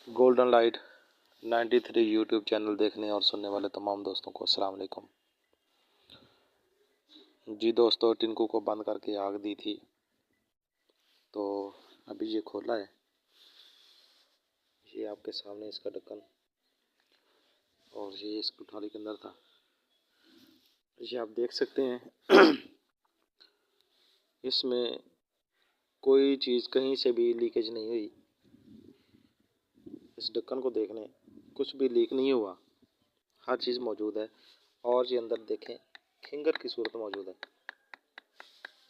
Golden light 93 YouTube channel देखने और सुनने वाले तमाम दोस्तों को अस्सलाम वालेकुम। जी दोस्तों, टिंकू को बंद करके आग दी थी, तो अभी ये खोला है। ये आपके सामने इसका ढक्कन, और ये इस कोठारी के अंदर था। ये आप देख सकते हैं इसमें कोई चीज़ कहीं से भी लीकेज नहीं हुई। इस ढक्कन को देखने कुछ भी लीक नहीं हुआ, हर चीज़ मौजूद है। और ये अंदर देखें, खिंगर की सूरत मौजूद है।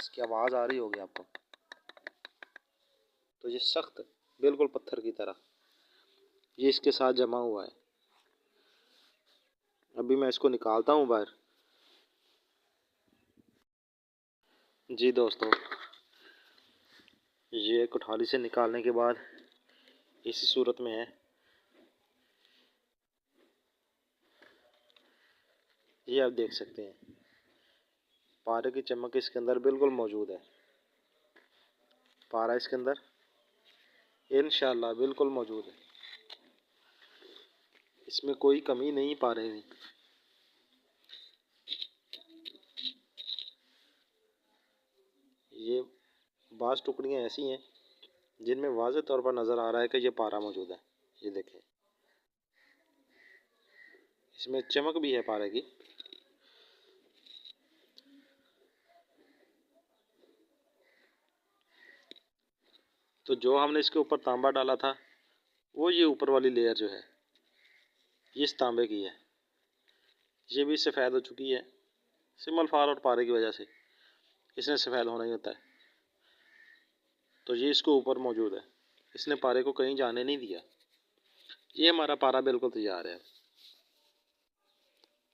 इसकी आवाज़ आ रही होगी आपको। तो ये सख्त बिल्कुल पत्थर की तरह ये इसके साथ जमा हुआ है। अभी मैं इसको निकालता हूँ बाहर। जी दोस्तों, ये कोठारी से निकालने के बाद इसी सूरत में है। ये आप देख सकते हैं, पारे की चमक इसके अंदर बिल्कुल मौजूद है। पारा इसके अंदर इंशाल्लाह बिल्कुल मौजूद है। इसमें कोई कमी नहीं पा रहे हैं। ये बाज़ टुकड़ियाँ ऐसी हैं जिनमें वाज़ेह तौर पर नज़र आ रहा है कि ये पारा मौजूद है। ये देखें, इसमें चमक भी है पारे की। तो जो हमने इसके ऊपर तांबा डाला था, वो ये ऊपर वाली लेयर जो है ये इस तांबे की है। ये भी सफ़ेद हो चुकी है। सिमल फार और पारे की वजह से इसने सफ़ेद होना ही होता है। तो ये इसको ऊपर मौजूद है, इसने पारे को कहीं जाने नहीं दिया। ये हमारा पारा बिल्कुल तैयार है।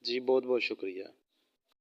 जी बहुत बहुत शुक्रिया।